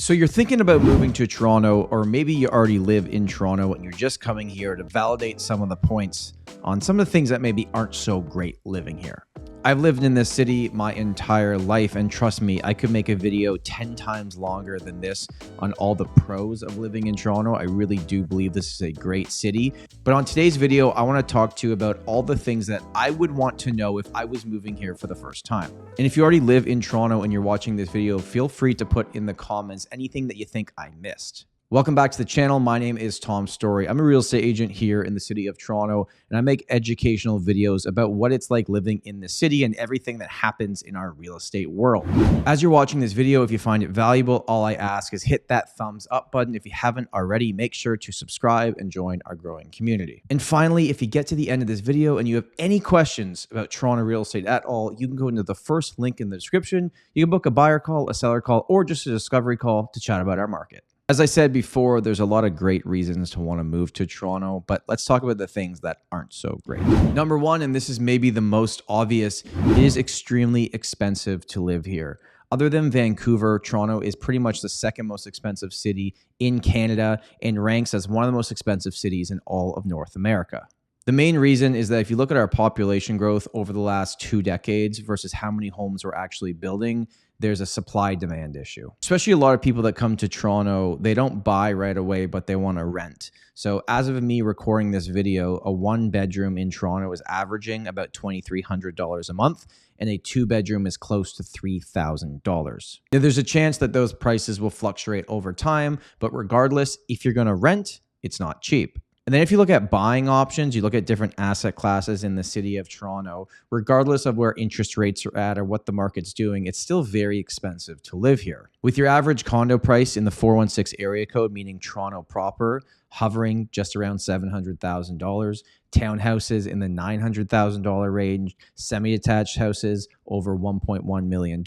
So you're thinking about moving to Toronto, or maybe you already live in Toronto and you're just coming here to validate some of the points on some of the things that maybe aren't so great living here. I've lived in this city my entire life, and trust me, I could make a video 10 times longer than this on all the pros of living in Toronto. I really do believe this is a great city. But on today's video, I want to talk to you about all the things that I would want to know if I was moving here for the first time. And if you already live in Toronto and you're watching this video, feel free to put in the comments anything that you think I missed. Welcome back to the channel. My name is Tom Storey. I'm a real estate agent here in the city of Toronto, and I make educational videos about what it's like living in the city and everything that happens in our real estate world. As you're watching this video, if you find it valuable, all I ask is hit that thumbs up button. If you haven't already, make sure to subscribe and join our growing community. And finally, if you get to the end of this video and you have any questions about Toronto real estate at all, you can go into the first link in the description. You can book a buyer call, a seller call, or just a discovery call to chat about our market. As I said before, there's a lot of great reasons to want to move to Toronto, but let's talk about the things that aren't so great. Number one, and this is maybe the most obvious, it is extremely expensive to live here. Other than Vancouver, Toronto is pretty much the second most expensive city in Canada and ranks as one of the most expensive cities in all of North America. The main reason is that if you look at our population growth over the last 2 decades versus how many homes we're actually building, there's a supply-demand issue. Especially a lot of people that come to Toronto, they don't buy right away, but they want to rent. So as of me recording this video, a 1-bedroom in Toronto is averaging about $2,300 a month, and a 2-bedroom is close to $3,000. Now, there's a chance that those prices will fluctuate over time, but regardless, if you're going to rent, it's not cheap. And then if you look at buying options, you look at different asset classes in the city of Toronto, regardless of where interest rates are at or what the market's doing, it's still very expensive to live here. With your average condo price in the 416 area code, meaning Toronto proper, hovering just around $700,000, townhouses in the $900,000 range, semi-detached houses over $1.1 million,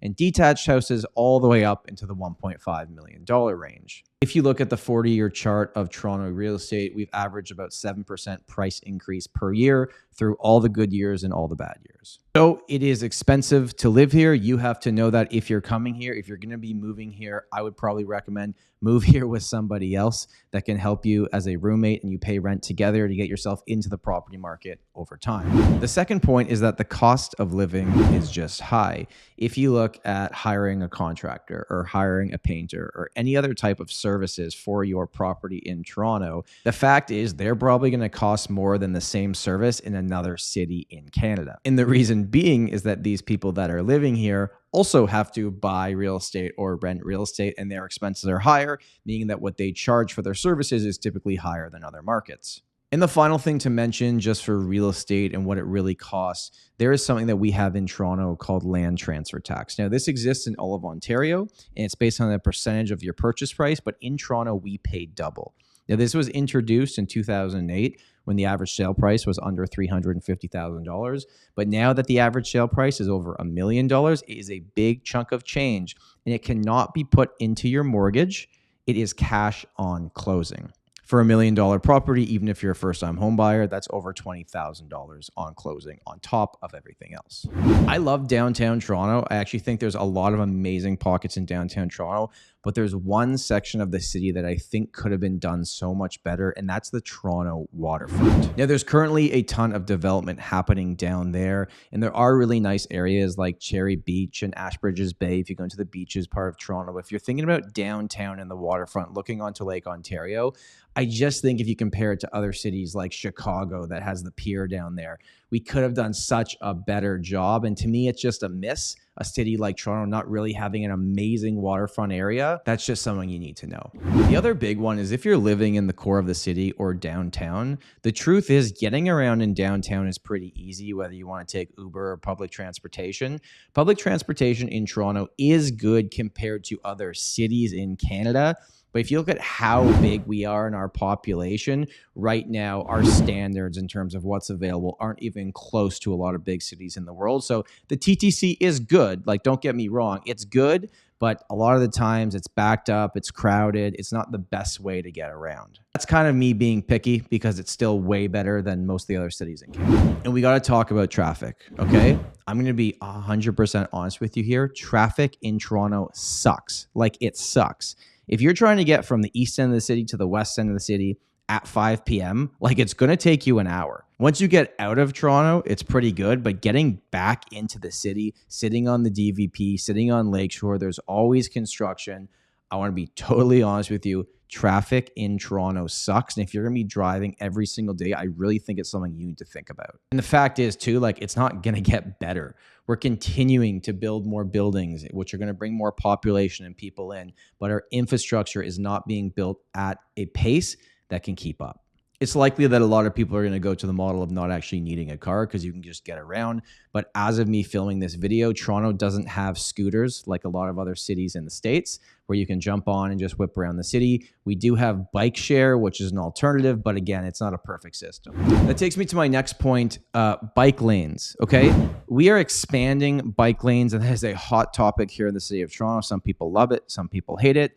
and detached houses all the way up into the $1.5 million range. If you look at the 40-year chart of Toronto real estate, we've averaged about 7% price increase per year through all the good years and all the bad years. So it is expensive to live here. You have to know that if you're coming here, if you're going to be moving here, I would probably recommend move here with somebody else that can help you as a roommate, and you pay rent together to get yourself into the property market over time. The second point is that the cost of living is just high. If you look at hiring a contractor or hiring a painter or any other type of services for your property in Toronto, the fact is they're probably going to cost more than the same service in another city in Canada. And the reason being is that these people that are living here also have to buy real estate or rent real estate, and their expenses are higher, meaning that what they charge for their services is typically higher than other markets. And the final thing to mention, just for real estate and what it really costs, there is something that we have in Toronto called land transfer tax. Now, this exists in all of Ontario, and it's based on a percentage of your purchase price, but in Toronto, we pay double. Now, this was introduced in 2008 when the average sale price was under $350,000. But now that the average sale price is over $1 million, it is a big chunk of change, and it cannot be put into your mortgage. It is cash on closing. For $1 million property, even if you're a first-time home buyer, that's over $20,000 on closing on top of everything else. I love downtown Toronto. I actually think there's a lot of amazing pockets in downtown Toronto, but there's one section of the city that I think could have been done so much better, and that's the Toronto Waterfront. Now, there's currently a ton of development happening down there, and there are really nice areas like Cherry Beach and Ashbridges Bay if you go into the beaches part of Toronto. If you're thinking about downtown and the waterfront looking onto Lake Ontario, I just think if you compare it to other cities like Chicago that has the pier down there, we could have done such a better job. And to me, it's just a miss. A city like Toronto not really having an amazing waterfront area. That's just something you need to know. The other big one is if you're living in the core of the city or downtown, the truth is getting around in downtown is pretty easy, whether you want to take Uber or public transportation. Public transportation in Toronto is good compared to other cities in Canada. But if you look at how big we are in our population, right now, our standards in terms of what's available aren't even close to a lot of big cities in the world. So the TTC is good. Like, don't get me wrong. It's good, but a lot of the times it's backed up, it's crowded. It's not the best way to get around. That's kind of me being picky because it's still way better than most of the other cities in Canada. And we got to talk about traffic, okay? I'm going to be 100% honest with you here. Traffic in Toronto sucks. Like, it sucks. If you're trying to get from the east end of the city to the west end of the city at 5 p.m., like, it's going to take you an hour. Once you get out of Toronto, it's pretty good, but getting back into the city, sitting on the DVP, sitting on Lakeshore, there's always construction. I want to be totally honest with you. Traffic in Toronto sucks. And if you're going to be driving every single day, I really think it's something you need to think about. And the fact is too, like, it's not going to get better. We're continuing to build more buildings, which are going to bring more population and people in, but our infrastructure is not being built at a pace that can keep up. It's likely that a lot of people are going to go to the model of not actually needing a car because you can just get around. But as of me filming this video, Toronto doesn't have scooters like a lot of other cities in the States where you can jump on and just whip around the city. We do have bike share, which is an alternative, but again, it's not a perfect system. That takes me to my next point, bike lanes, okay? We are expanding bike lanes, and that is a hot topic here in the city of Toronto. Some people love it, some people hate it.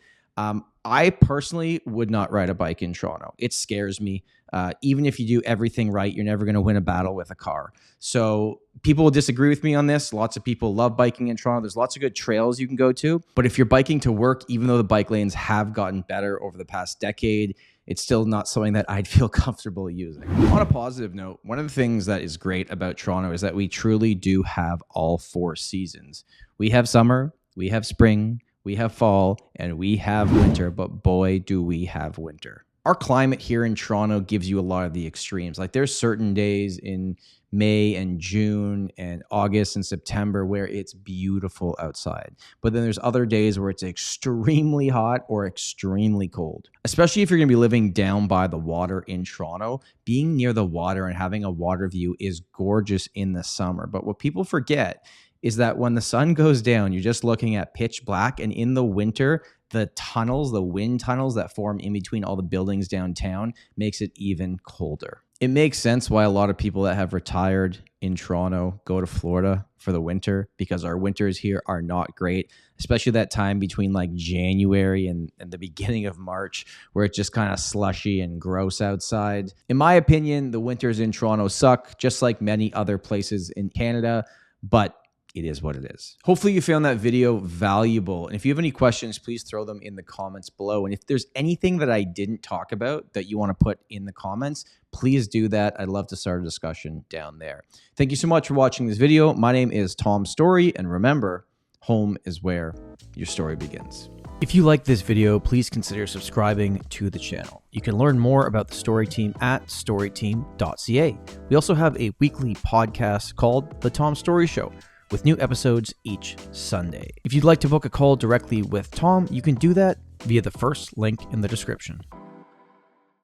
I personally would not ride a bike in Toronto. It scares me. Even if you do everything right, you're never going to win a battle with a car. So people will disagree with me on this. Lots of people love biking in Toronto. There's lots of good trails you can go to. But if you're biking to work, even though the bike lanes have gotten better over the past decade, it's still not something that I'd feel comfortable using. On a positive note, one of the things that is great about Toronto is that we truly do have all 4 seasons. We have summer, we have spring, we have fall, and we have winter, but boy, do we have winter. Our climate here in Toronto gives you a lot of the extremes. Like, there's certain days in May and June and August and September where it's beautiful outside. But then there's other days where it's extremely hot or extremely cold. Especially if you're going to be living down by the water in Toronto, being near the water and having a water view is gorgeous in the summer. But what people forget is that when the sun goes down, you're just looking at pitch black, and in the winter, the tunnels, the wind tunnels that form in between all the buildings downtown makes it even colder. It makes sense why a lot of people that have retired in Toronto go to Florida for the winter, because our winters here are not great, especially that time between like January and the beginning of March, where it's just kind of slushy and gross outside. In my opinion, the winters in Toronto suck, just like many other places in Canada, but it is what it is. Hopefully you found that video valuable. And if you have any questions, please throw them in the comments below. And if there's anything that I didn't talk about that you want to put in the comments, please do that. I'd love to start a discussion down there. Thank you so much for watching this video. My name is Tom Storey, and remember, home is where your story begins. If you like this video, please consider subscribing to the channel. You can learn more about the Storey Team at storyteam.ca. We also have a weekly podcast called The Tom Storey Show, with new episodes each Sunday. If you'd like to book a call directly with Tom, you can do that via the first link in the description.